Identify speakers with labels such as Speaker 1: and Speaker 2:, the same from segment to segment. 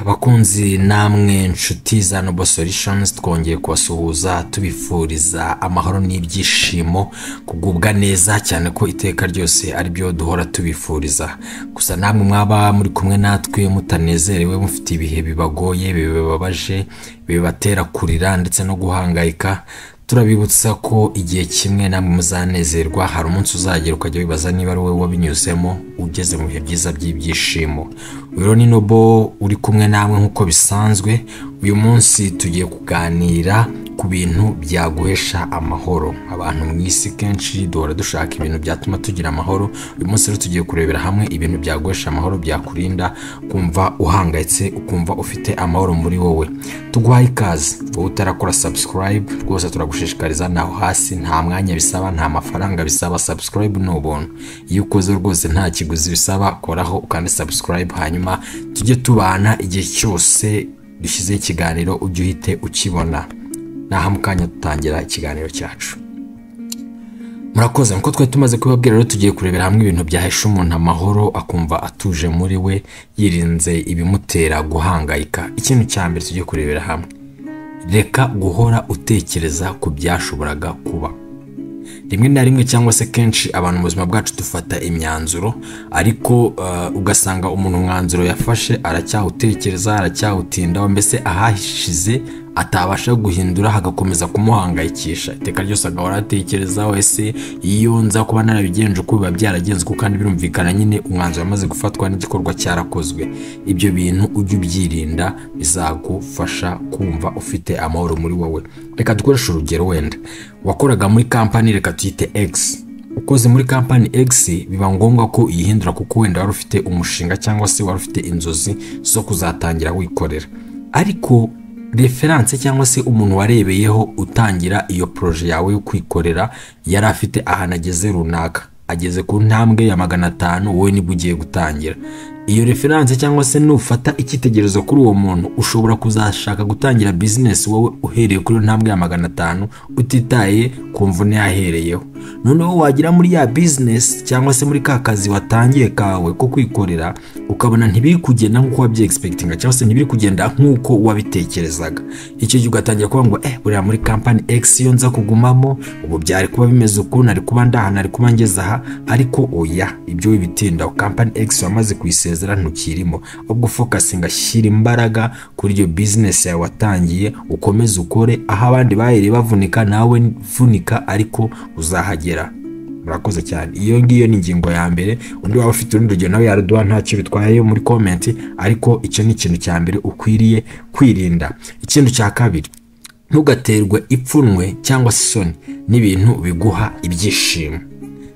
Speaker 1: Abakunzi namwe nshuti za Noble Solutions twongeye kubasuhuza tubifuriza amahoro n'ibyishimo kugubwa neza cyane ko iteka ryose ari byo duhora tubifuriza. Gusa namwe mwaba muri kumwe natwe mutanezerewe mufite ibihe bibagoye bibabaje bibatera kurira ndetse no guhangayika, turabibutsa ko igihe kimwe namwe muzanezerwa. Hari umunsi uzagera ukajya wibaza niba ari wowe wabinyuzemo ugeze mu bihe byiza by'ibyishimo. Uyu ni Noble uri kumwe namwe nk'uko bisanzwe. Uyu munsi tugiye kuganira ku bintu byaguhesha amahoro. Abantu mu isi kenshi duhora dushaka ibintu byatuma tugira amahoro. Uyu munsi rero tugiye kurebera hamwe ibintu byaguhesha amahoro, byakurinda kumva uhangayitse, ukumva ufite amahoro muri wowe. Tuguhaye ikaze. Wowe utarakora subscribe rwose turagushishikariza, naho hasi nta mwanya bisaba, nta mafaranga bisaba. Subscribe ni ubuntu. Iyo ukoze rwose nta kiguzi bisaba, koraho ukande subscribe, hanyuma tujye tubana igihe cyose dushyizeho ikiganiro ujye uhite ukibona. Naha mukanya dutangira ikiganiro cyacu. Murakoze, nkuko twari tumaze kubabwira rero tugiye kurebera hamwe ibintu byahesha umuntu amahoro akumva atuje muri we, yirinze ibimutera guhangayika. Ikintu cya mbere tugiye kurebera hamwe: reka guhora utekereza ku byashoboraga kuba. Rimwe na rimwe cyangwa se kenshi abantu mu buzima bwacu dufata imyanzuro, ariko ugasanga umuntu umwanzuro yafashe aracyawutekereza, aracyawutindaho, mbese ahahishize atabasha guhindura hagakomeza kumuhangayikisha. Iteka ryose agahora atekereza ese iyo nza kuba narabigenje uko biba byaragenzwe, kandi birumvikana nyine umwanzuro wamaze gufatwa n'igikorwa cyarakozwe. Ibyo bintu ujye ubyirinda, bizagufasha kumva ufite amahoro muri wowe. Reka dukoreshe urugero. Wenda wakoraga muri kampani, reka tuyite X. Ukoze muri kampani X biba ngombwa ko uyihindura kuko wenda wari ufite umushinga cyangwa se wari ufite inzozi zo kuzatangira wikorera, ariko reference cyangwa se umuntu warebeyeho utangira iyo projet yawe yo kwikorera yari afite ahantu ageze runaka, ageze ku ntambwe ya 500, wowe nibwo ugiye gutangira. Iyo reference cyangwa se nufata icyitegererezo kuri uwo muntu, ushobora kuzashaka gutangira business wowe uhereye kuri ntambwe ya 500 utitaye ku mvune yahereyeho. Noneho wagira muri ya business cyangwa se muri ka kazi watangiye kawe ko kwikorera, ukabona ntibiri kugenda nk'uko wabye expectinga cyangwa se ntibiri kugenda nk'uko wabitekerezaga. Icyo gihe ugatangira kuvuga ngo buriya muri company X yo nza kugumamo ubu byari kuba bimeze uko, nari kuba ndahana, nari kuba ngeze aha. Ariko oya, ibyo wibitinda. Company X wamaze kuyisezera ntukirimo, ubwo focusinga, shyira imbaraga kuri iyo business yawe watangiye, ukomeze ukore. Aho abandi bahereye bavunika, nawe vunika ariko uzahagera. Murakoze cyane. Iyo ngiyo ni ingingo ya mbere. Undi waba ufite urundi rugero nawe yaruduha ntacyo bitwaye muri comment, ariko icyo ni ikintu cya mbere ukwiriye kwirinda. Ikintu cya kabiri: ntugaterwe ipfunwe cyangwa se isoni n'ibintu biguha ibyishimo.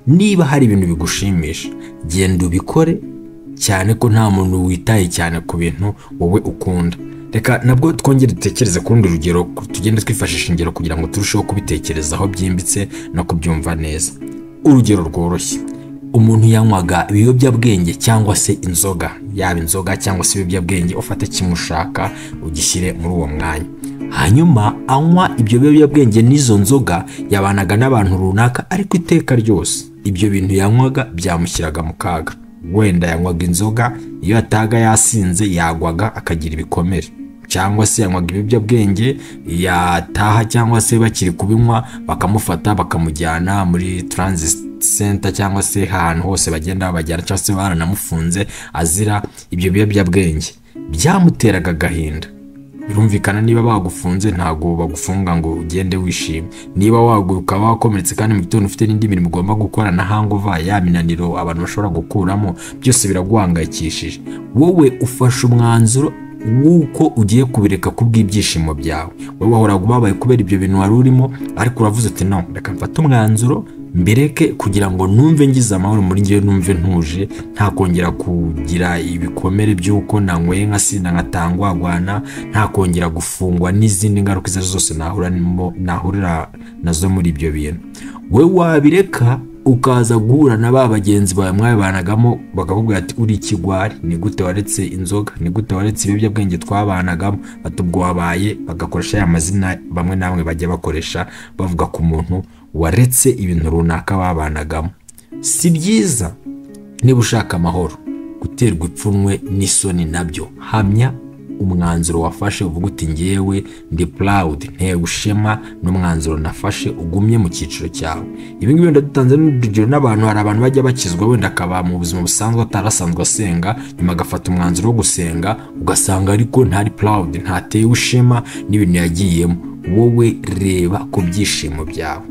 Speaker 1: Niba hari ibintu bigushimisha, genda ubikore, cyane ko nta muntu witaye cyane ku bintu wowe ukunda. Reka nabwo twongere dutekereze ku rundi rugero, tugende twifashisha ingero kugira ngo turusheho kubitekerezaho byimbitse no kubyumva neza. Urugero rworoshye: umuntu yanywaga ibiyobyabwenge cyangwa se inzoga, yaba inzoga cyangwa se ibiyobyabwenge, ufate kimushaka ugishyire muri uwo mwanya, hanyuma anywa ibyo biyobyabwenge n'izo nzoga, yabanaga n'abantu runaka, ariko iteka ryose ibyo bintu yanywaga byamushyiraga mu kaga. Wenda yanywaga inzoga, iyo ataga yasinze yagwaga akagira ibikomere, cyangwa se yanywaga ibiyobyabwenge, yataha cyangwa se bakiri kubinywa bakamufata bakamujyana muri transit center cyangwa se ahantu hose bagenda babajyana, cyangwa se baranamufunze azira ibyo biyobyabwenge. Byamuteraga agahinda. Birumvikana niba bagufunze ntago bagufunga ngo ugende wishimye. Niba waguruka wakomeretse kandi mu gitondo ufite n'indi mirimo ugomba gukora na hangover, ya minaniro abantu bashobora gukuramo, byose biraguhangayikishije. Wowe ufashe umwanzuro wuko ugiye kubireka kubw'ibyishimo byawe. Wowe wahoraga ubabaye kubera ibyo bintu wari urimo, ariko uravuze ati no, reka mfate umwanzuro mbireke kugira ngo numve ngize amahoro muri ngewe, numve ntuje, nta kongera kugira ibikomere by'uko nanyweye nkasinda nkatangwagwana, nta kongera gufungwa n'izindi ngaruka izo zose nahurira nazo muri ibyo bintu. Wowe wabireka ukaza guhura na ba bagenzi bawe mwabanagamo, bakakubwira ati uri ikigwari, ni gute waretse inzoga, ni gute waretse ibiyobyabwenge twabanagamo, batubwo wabaye, bagakoresha ya mazina bamwe namwe bajya bakoresha bavuga ku muntu waretse ibintu runaka babanagamo. Si byiza. Niba ushaka amahoro, guterwa ipfunwe n'isoni nabyo. Hamya umwanzuro wafashe uvuga uti ngewe ndi proud, ntewe ishema n'umwanzuro nafashe, ugumye mu cyiciro cyawe. Ibi ngibi wenda dutanze n'urugero n'abantu, hari abantu bajya bakizwa wenda akaba mu buzima busanzwe atarasanzwe asenga, nyuma agafata umwanzuro wo gusenga, ugasanga ariko ntari proud, ntatewe ishema n'ibintu yagiyemo. Wowe reba ku byishimo byawe,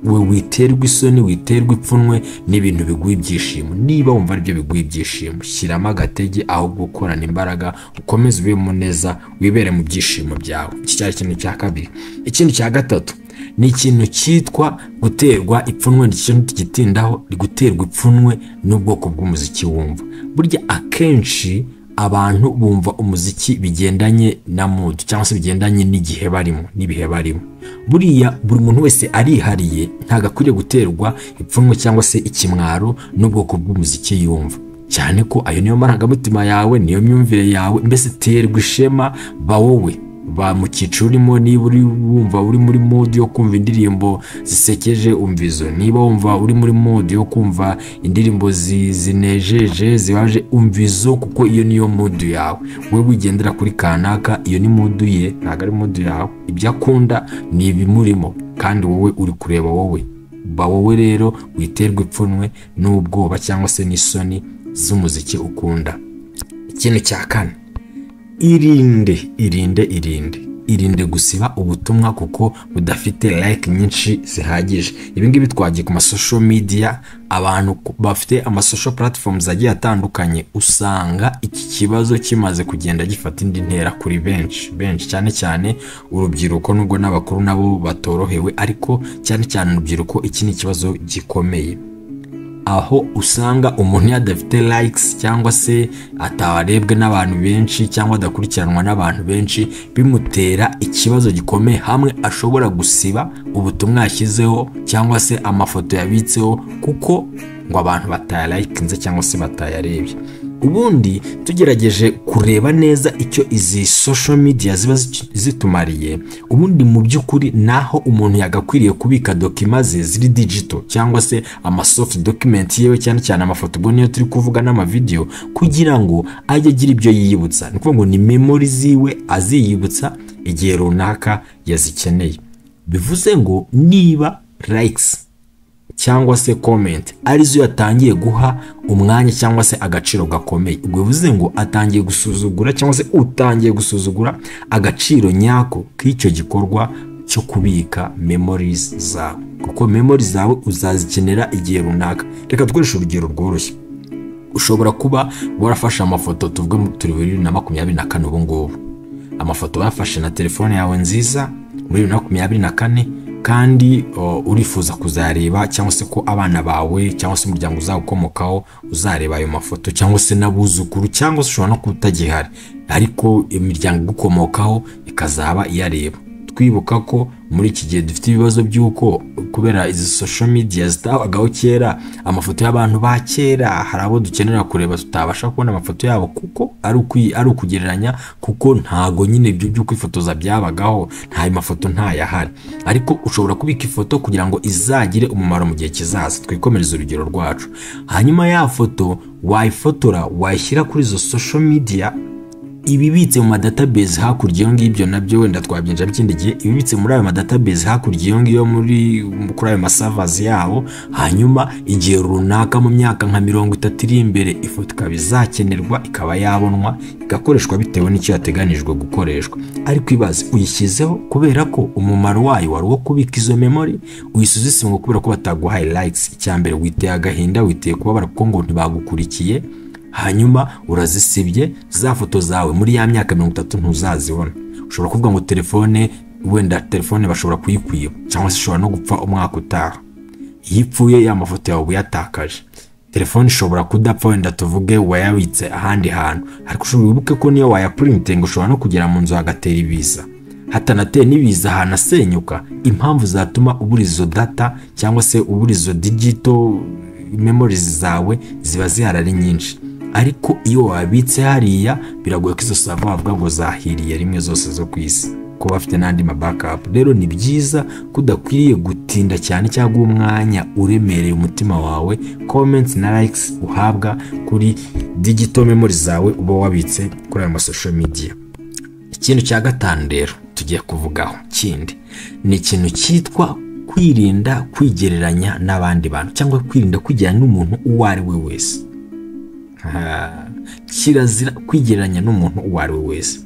Speaker 1: we witerwa isoni, witerwa ipfunwe n'ibintu biguha ibyishimo. Niba wumva aribyo biguha ibyishimo, shyiramo agatege aho gukorana imbaraga, ukomeze ubemo neza, wibere mu byishimo byawe. Iki cyari ikintu cya kabiri. Ikindi cya gatatu ni ikintu cyitwa guterwa ipfunwe. Ikintu tugitindaho, guterwa ipfunwe n'ubwoko bw'umuziki wumva. Burya akenshi abantu bumva umuziki bigendanye na mood cyangwa se bigendanye n'igihe barimo n'ibihe barimo. Buriya buri muntu wese arihariye, ntago akwiriye guterwa ipfunwe cyangwa se ikimwaro n'ubwoko bw'umuziki yumva, cyane ko ayo niyo marangamutima yawe, niyo myumvire yawe. Mbese terwa ishema, ba wowe, ba mu cyiciro urimo. Niba uri wumva uri muri mood yo kumva indirimbo zisekeje, umva izo. Niba wumva uri muri mood yo kumva indirimbo zinejeje, zibaje, umva izo, kuko iyo niyo mood yawe. Wowe wigendera kuri kanaka, iyo ni mood ye, ntago ari mood yawe. Ibyo akunda ni ibimurimo, kandi wowe uri kureba wowe. Ba wowe rero witerwa ipfunwe n'ubwoba cyangwa se n'isoni z'umuziki ukunda. Ikintu cya kane, irinde gusiba ubutumwa kuko budafite like nyinshi zihagije. Ibi ngibi twagiye ku social media, abantu bafite social platforms agiye atandukanye, usanga iki kibazo kimaze kugenda gifata indi ntera kuri benshi cyane cyane urubyiruko, nubwo n'abakuru nabo batorohewe, ariko cyane cyane urubyiruko iki ni ikibazo gikomeye. Aho usanga umuntu yadafite likes cyangwa se atabarebwe n'abantu benshi cyangwa adakurikiranwa n'abantu benshi, bimutera ikibazo gikomeye. Hamwe ashobora gusiba ubutumwa yashyizeho cyangwa se amafoto yabitseho kuko ngo abantu batayalikinze cyangwa se batayarebye. Ubundi tugerageje kureba neza icyo izi social media ziba zitumariye, ubundi mu by'ukuri naho umuntu yagakwiriye kubika dokima ze ziri digital cyangwa se soft document yewe, cyane cyane amafoto, ubwo niyo turi kuvuga n'amavideo, kugira ngo ajye agira ibyo yiyibutsa. Ni kuvuga ngo ni memory ziwe aziyibutsa igihe runaka yazikeneye. Bivuze ngo niba likes cyangwa se comment arizo yatangiye guha umwanya cyangwa se agaciro gakomeye, ubwo bivuze ngo atangiye gusuzugura cyangwa se utangiye gusuzugura agaciro nyako k'icyo gikorwa cyo kubika memories zawe, kuko memories zawe uzazikenera igihe runaka. Reka dukoreshe urugero rworoshye. Ushobora kuba warafashe amafoto, tuvuge mu 2024 ubu ngubu, amafoto wafashe na telefone yawe nziza muri 2024, kandi urifuza kuzareba cyangwa se ko abana bawe cyangwa se umuryango uzagukomokaho uzareba ayo mafoto, cyangwa se n'abuzukuru, cyangwa se ushobora no kutagihari ariko imiryango igukomokaho ikazaba iyareba. Twibuka ko muri iki gihe dufite ibibazo by'uko kubera izi social media zitabagaho kera, amafoto y'abantu ba kera hari abo dukenera kureba tutabasha kubona amafoto yabo kuko ari ukugereranya, kuko ntago nyine ibyo byo kwifotoza byabagaho, nta mafoto ntayahari. Ariko ushobora kubika ifoto kugira ngo izagire umumaro mu gihe kizaza. Twikomereza urugero rwacu. Hanyuma ya foto wayifotora, wayishyira kuri izo social media, ibibitse mu database hakurya iyo ngibyo nabyo wenda twabyinja bikindi gihe, ibibitse muri ayo database hakurya iyo ngiyo kuri ayo servers yabo. Hanyuma igihe runaka mu myaka nka 30 iri imbere, ifoto ikaba izakenerwa, ikaba yabonwa, igakoreshwa bitewe n'icyo yateganijwe gukoreshwa. Ariko ibaze uyishyizeho kubera ko umumaro wayo wari wo kubika izo memory, uyisuze ngo kubera ko bataguhaye likes. Icyambere witeye agahinda, witeye kubabara kuko ngo ntibagukurikiye, hanyuma urazisibye za foto zawe muri ya myaka 30 ntuzazibona. Ushobora kuvuga ngo telefone, wenda telefone bashobora kuyikwiba cyangwa se ishobora no gupfa umwaka utaha. Yipfuye ya mafoto yawe yatakaje. Telefone ishobora kudapfa, wenda tuvuge wayabitse ahandi hantu, ariko ushobora wibuke ko niyo wayaprinting ushobora no kugera mu nzu hagatera ibiza. Hatanateye n'ibiza hanasenyuka. Impamvu zatuma uburizo data cyangwa se uburizo digital memories zawe ziba ziharari nyinshi. Ariko iyo wabitse hariya, biragoye ko izo server bavuga ngo zahiriye rimwe zose zo kwisi. kuba bafite n'andi ma backup. Rero ni byiza ko udakwiriye gutinda cyane cyangwa umwanya uremereye umutima wawe comments na likes uhabwa kuri digital memory zawe uba wabitse kuri ayo social media. Ikintu cya gatanu rero tugiye kuvugaho kindi ni ikintu cyitwa kwirinda kwigereranya n'abandi bantu cyangwa kwirinda kwigereranya n'umuntu uwo ari we wese. Kirazira kwigereranya n'umuntu uwo ari we wese.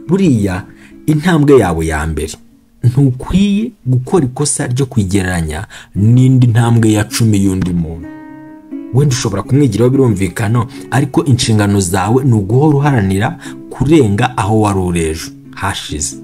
Speaker 1: Buriya intambwe yawe ya mbere ntukwiye gukora ikosa ryo kwigereranya n'indi ntambwe ya 10 y'undi muntu. Wenda ushobora kumwigiraho birumvikana, ariko inshingano zawe ni uguhora uharanira kurenga aho wari urejo hashize.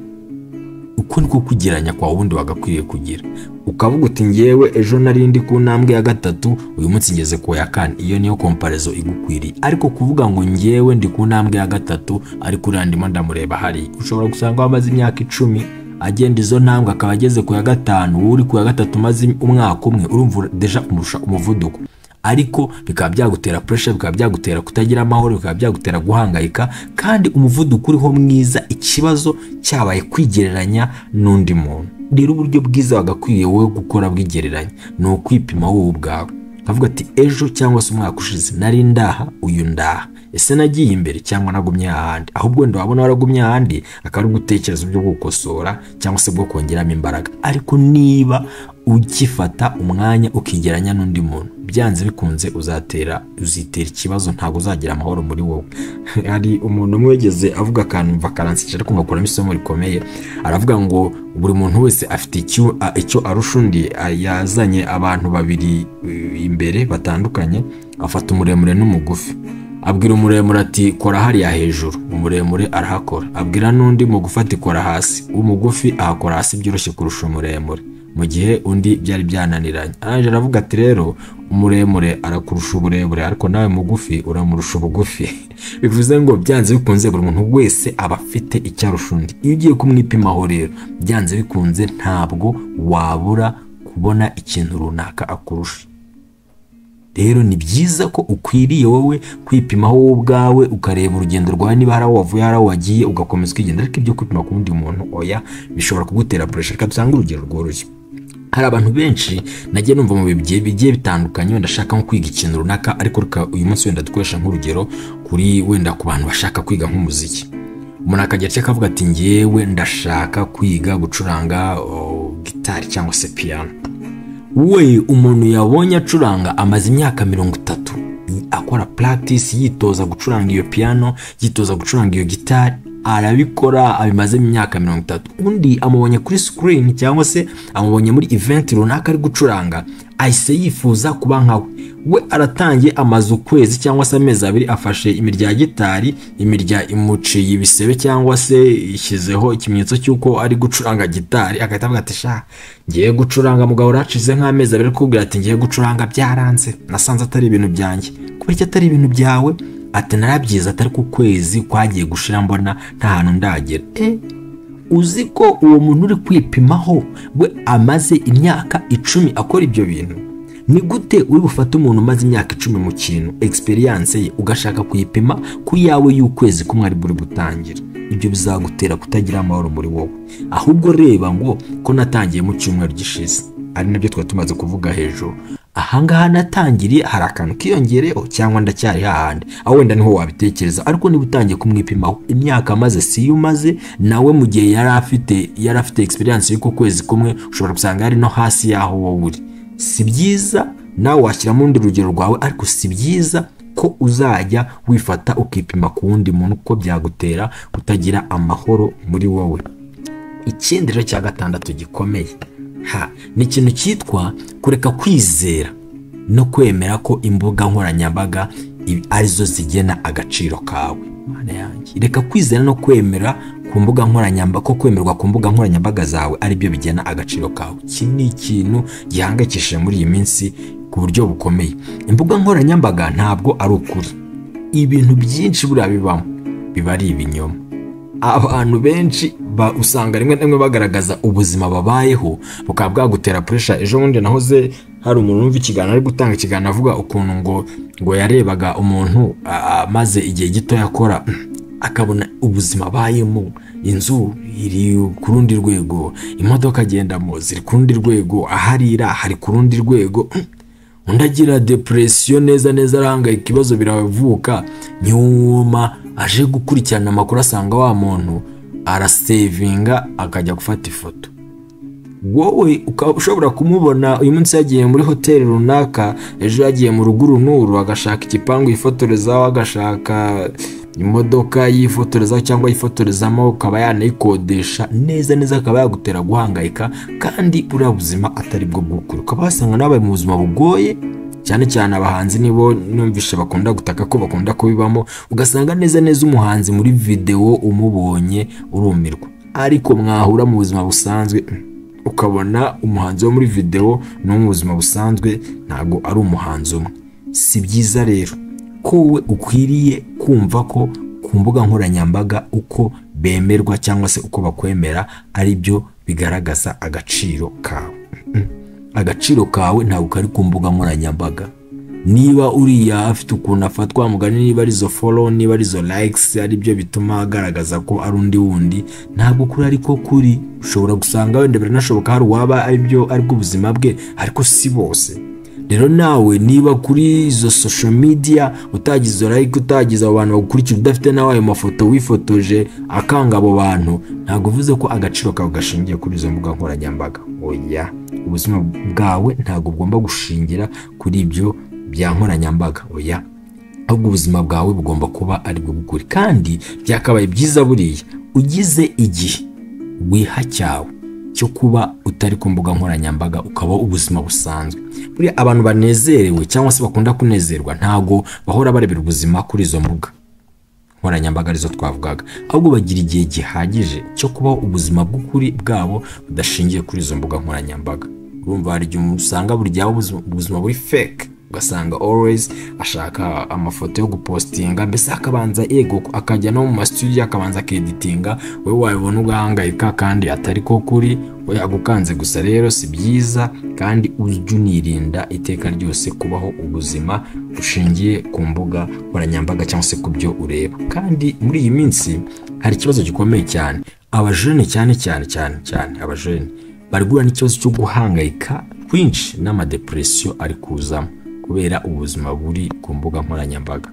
Speaker 1: Uko niko kugereranya kwa wundi wagakwiriye kugira. Ukavuga uti ngewe ejo narindi ku ntambwe ya 3, uyu munsi ngeze ku ya 4. Iyo niyo comparison igukwiriye. Ariko kuvuga ngo ngewe ndi ku ntambwe ya 3 ariko urandimo ndamureba hari, ushobora gusanga wamaze imyaka 10 agenda izo ntambwe akaba ageze ku ya 5, uri ku ya 3 maze umwaka umwe, urumva deja umurusha umuvuduko. Ariko bikaba byagutera pressure, bikaba byagutera kutagira amahoro, bikaba byagutera guhangayika, kandi umuvuduko uriho mwiza, ikibazo cyabaye kwigereranya n'undi muntu. Rero uburyo bwiza wagakwiriye wowe gukora bwigereranya ni ukwipima wowe ubwawe. Kavuga ati ejo cyangwa se umwaka ushize nari ndaha, uyu ndaha, ese nagiye imbere cyangwa nagumye ahandi? Ahubwo ndabona waragumye ahandi akaba ari gutekereza byo gukosora cyangwa se bwo kongeramo imbaraga. Ariko niba ugifata umwanya ukigeranya n'undi muntu, byanze bikunze uzitera ikibazo, ntabwo uzagira amahoro muri wowe. Hari umuntu mwegeze avuga akantu mva karansicara ariko ngakuramo isomo rikomeye. Aravuga ngo buri muntu wese afite icyo arusha undi. Yazanye abantu babiri imbere batandukanye, afata umuremure n'umugufi. Abwira umuremure ati kora hariya hejuru, umuremure arahakora. Abwira n'undi mugufi ati kora hasi, umugufi ahakora hasi byoroshye kurusha umuremure, mu gihe undi byari byananiranye. Araje aravuga ati rero umuremure arakurusha uburebure, ariko nawe mugufi uramurusha ubugufi. Bivuze ngo byanze bikunze buri muntu wese aba afite icyo arusha undi. Iyo ugiye kumwipimaho rero, byanze bikunze ntabwo wabura kubona ikintu runaka akurusha. Rero ni byiza ko ukwiriye wowe kwipimaho wowe ubwawe, ukareba urugendo rwawe niba hari aho wavuye, hari aho wagiye, ugakomeza ukigenda. Ariko ibyo kwipima ku wundi muntu oya, bishobora kugutera pressure. Reka dusanga urugero rworoshye. Hari abantu benshi nagiye numva mu bigiye bitandukanye, wenda ashaka nko kwiga ikintu runaka, ariko uyu munsi wenda dukoresha nk'urugero kuri wenda ku bantu bashaka kwiga nk'umuziki. Umuntu akagira cyo akavuga ati ngewe ndashaka kwiga gucuranga gitari cyangwa se piano. We umuntu yabonye acuranga amaze imyaka 30 akora practice, yitoza gucuranga iyo piano, yitoza gucuranga iyo gitari, arabikora abimaze imyaka 30. Undi amubonye kuri screen cyangwa se amubonye muri event runaka ari gucuranga, ahise yifuza kuba nkawe. We aratangiye amaze ukwezi cyangwa se amezi 2 afashe imirya gitari, imirya imuciye ibisebe cyangwa se ishyizeho ikimenyetso cy'uko ari gucuranga gitari. Agahita avuga ati sha ngiye gucuranga, mugabo uracize nk'amezi 2 kubwira ati ngiye gucuranga byaranze, nasanze atari ibintu byanjye. Kuba iki atari ibintu byawe? Ati narabyiza, atari ku kwezi kwagiye gushira mbona nta hantu ndagera. Uzi ko uwo muntu uri kwipimaho we amaze imyaka 10 akora ibyo bintu? Ni gute uri bufata umuntu umaze imyaka 10 mu kintu, experience ye, ugashaka kuyipima ku yawe y'ukwezi kumwe ari buri gutangira? Ibyo bizagutera kutagira amahoro muri wowe. Ahubwo reba ngo ko natangiye mu cyumweru gishize, ari nabyo twa tumaze kuvuga hejuru. Ahangaha natangiriye hari akantu kiyongereho cyangwa ndacyari hahandi, aho wenda niho wabitekereza. Ariko niba utangiye kumwipimaho imyaka maze si yumaze nawe, mu gihe yari afite experience y'uko kwezi kumwe, ushobora gusanga ari no hasi yaho wowe uri. Si byiza nawe washyira mu rundi rugero rwawe, ariko si byiza ko uzajya wifata ukipima ku wundi muntu, kuko byagutera kutagira amahoro muri wowe. Ikindi rero cya 6 gikomeye ni ikintu cyitwa kureka kwizera no kwemera ko imbuga nkoranyambaga arizo zigena agaciro kawe. Mana yanjye, reka kwizera no kwemera ku mbuga nkoranyambaga, ko kwemerwa ku mbuga nkoranyambaga zawe ari byo bigena agaciro kawe. Iki ni ikintu gihangayikishije muri iyi minsi ku buryo bukomeye. Imbuga nkoranyambaga ntabwo ari ukuri. Ibintu byinshi buriya bibamo biba ari ibinyoma. Abantu benshi usanga rimwe na rimwe bagaragaza ubuzima babayeho, bukaba bwagutera pressure. Ejo bundi nahoze hari umuntu wumva ikiganiro ari gutanga ikiganiro avuga ukuntu ngo yarebaga umuntu maze igihe gito yakora akabona ubuzima abayemo, inzu iri ku rundi rwego, imodoka agendamo ziri ku rundi rwego, aharira hari ku rundi rwego, undi agira depression neza neza, arahangayika, ikibazo biravuka. Nyuma aje gukurikirana amakuru asanga wa muntu arasevinga akajya gufata ifoto. Wowe ukaba ushobora kumubona uyu munsi yagiye muri hoteli runaka, ejo yagiye mu rugo runuru agashaka igipangu yifotorezaho, agashaka imodoka yifotorezaho cyangwa yifotorezamo, ukaba yanayikodesha neza neza, akaba yagutera guhangayika, kandi buriya buzima atari bwo bw'ukuri. Ukaba wasanga nawe mu buzima bugoye, cyane cyane abahanzi nibo numvishe bakunda gutaka ko bakunda kubibamo, ugasanga neza neza umuhanzi muri video umubonye urumirwa, ariko mwahura mu buzima busanzwe ukabona umuhanzi wo muri video no mu buzima busanzwe ntago ari umuhanzi umwe. Si byiza rero ko we ukwiriye kumva ko ku mbuga nkoranyambaga uko bemerwa cyangwa se uko bakwemera ari byo bigaragaza agaciro kawe. Agaciro kawe ntabwo kari ku mbuga nkoranyambaga. Niba uriya afite ukuntu afatwa mugani, niba arizo follow, niba arizo likes ari byo bituma agaragaza ko ari undi wundi, ntabwo kuri ariko kuri. Ushobora gusanga wenda biranashoboka hari waba ari bwo ubuzima bwe, ariko si bose. Rero nawe niba kuri izo social media utagize like, utagize abo bantu bagukurikira, udafite nawe ayo mafoto wifotoje akanga abo bantu, ntabwo uvuze ko agaciro kawe gashingiye kuri izo mbuga nkoranyambaga. Oya, ubuzima bwawe ntabwo bugomba gushingira kuri ibyo bya nkoranyambaga. Oya, ahubwo ubuzima bwawe bugomba kuba ari bwo bw'ukuri. Kandi byakabaye byiza buriya ugize igihe wiha cyawe cyo kuba utari ku mbuga nkoranyambaga, ukaba ubuzima busanzwe. Buriya abantu banezerewe cyangwa se bakunda kunezerwa ntago bahora barebera ubuzima kuri izo mbuga nkoranyambaga arizo twavugaga, ahubwo bagira igihe gihagije cyo kubaho ubuzima bw'ukuri bwabo budashingiye kuri izo mbuga nkoranyambaga. Urumva hari igihe usanga buri gihe ubuzima buri fake, ugasanga always ashaka amafoto yo gupostinga, mbese akabanza ego akajya no mu studio akabanza akeditinga, wowe wabibona ugahangayika kandi atari ko kuri, we agukanze gusa. Rero si byiza, kandi ujye unirinda iteka ryose kubaho ubuzima bushingiye ku mbuga nkoranyambaga cyangwa se ku byo ureba. Kandi muri iyi minsi hari ikibazo gikomeye cyane, abajene cyane abajene bari guhura n'ikibazo cyo guhangayika kwinshi n'amadepression ari kuzamo kubera ubuzima buri ku mbuga nkoranyambaga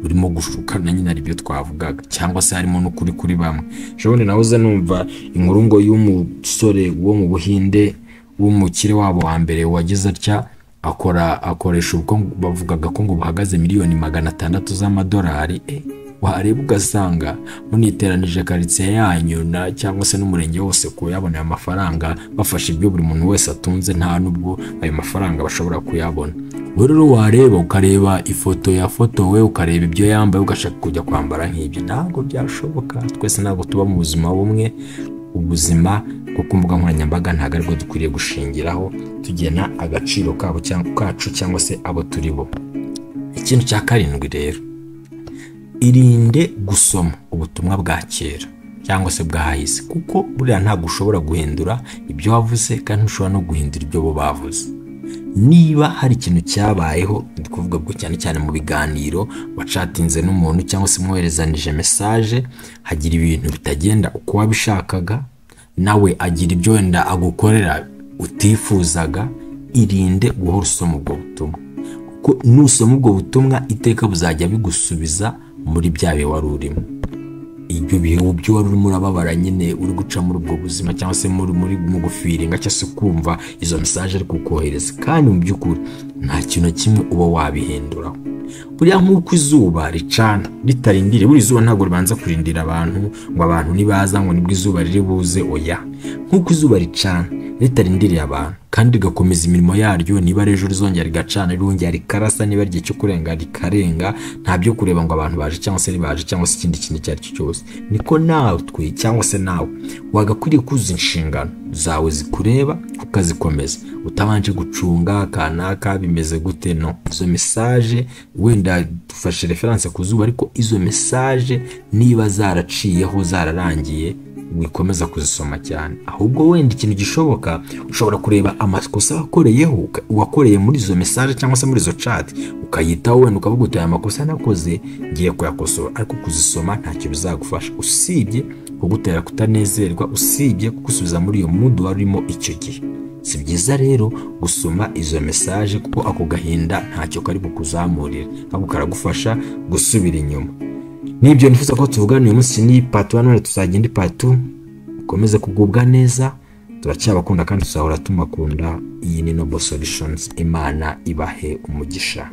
Speaker 1: burimo gushukana, nyine ari byo twavugaga, cyangwa se harimo no kuri bamwe. Jone nahoze numva inkuru ngo y'umusore wo mu Buhinde w'umukire wabo wa mbere wagize atya akoresha ubwo bavugaga ko ngo buhagaze miliyoni 600 z'amadolari. Wareba ugasanga muniteranije karitsiye yanyu na cyangwa se n'umurenge wose ko yabona amafaranga, bafashe ibyo buri muntu wese atunze, nta nubwo ayo mafaranga bashobora kuyabona. Rero wareba ukareba ifoto yafotowe, ukareba ibyo yambaye, ugashaka kujya kwambara nk'ibyo, ntabwo byashoboka. Twese ntabwo tuba mu buzima bumwe. Ubuzima bwo ku mbuga nkoranyambaga ntabwo aribwo dukwiriye gushingiraho tugena agaciro kabo cyangwa kacu cyangwa se abo turi bo. Ikintu cya karindwi rero, irinde gusoma ubutumwa bwa kera cyangwa se bwahise, kuko buriya ntabwo ushobora guhindura ibyo wavuze kandi ushobora no guhindura ibyo bo bavuze. Niba hari ikintu cyabayeho, kuvuga bwo cyane cyane mu biganiro wacatinze n'umuntu cyangwa se mwoherezanije message, hagira ibintu bitagenda uko wabishakaga, nawe agira ibyo wenda agukorera utifuzaga, irinde guhora usoma ubwo butumwa, kuko nusoma ubwo butumwa iteka buzajya bigusubiza muri byabe wari urimo. Ibyo bihe ubyo wari urimo urababara nyine uri guca muri ubwo buzima, cyangwa se muri mu gufiringa cyangwa se kumva izo message ari kukohereza, kandi mu by'ukuri nta kintu kimwe uba wabihinduraho. Buriya nk'uko izuba ricana ritarindire, buri izuba ntabwo ribanza kurindira abantu ngo abantu nibaza ngo nibwo izuba riri buze. Oya, nk'uko izuba ricana ritarindiriye abantu kandi rigakomeza imirimo yaryo, niba ejo rizongera rigacana rirongera rikarasa, niba igihe cyo kurenga rikarenga, nta byo kureba ngo abantu baje cyangwa se ribaje cyangwa se ikindi kintu icyo ari cyo cyose. Niko natwe cyangwa se nawe wagakwiriye kuzuza inshingano zawe zikureba ukazikomeza, utabanje gucunga kanaka bimeze gute. No, izo message wenda dufashe reference ku zuba, ariko izo message niba zaraciyeho zararangiye, wikomeza kuzisoma cyane, ahubwo wenda ikintu gishoboka ushobora kureba amakosa wakoreye muri izo message cyangwa se muri izo chat ukayitaho, wenda ukavuga uti aya makosa nakoze ngiye kuyakosora, ariko kuzisoma ntacyo bizagufasha usibye kugutera kutanezerwa, usibye kugusubiza muri iyo mood warimo icyo gihe. Si byiza rero gusoma izo message kuko ako gahinda ntacyo kari bukuzamurira, ahubwo karagufasha gusubira inyuma. Nibyo nifuza ko tuvugana uyu munsi, ni part 1, none tuzagenda part 2. Ukomeze kugubwa neza, turacyabakunda kandi tuzahora tumakunda. Iyi ni Noble Solutions, Imana ibahe umugisha.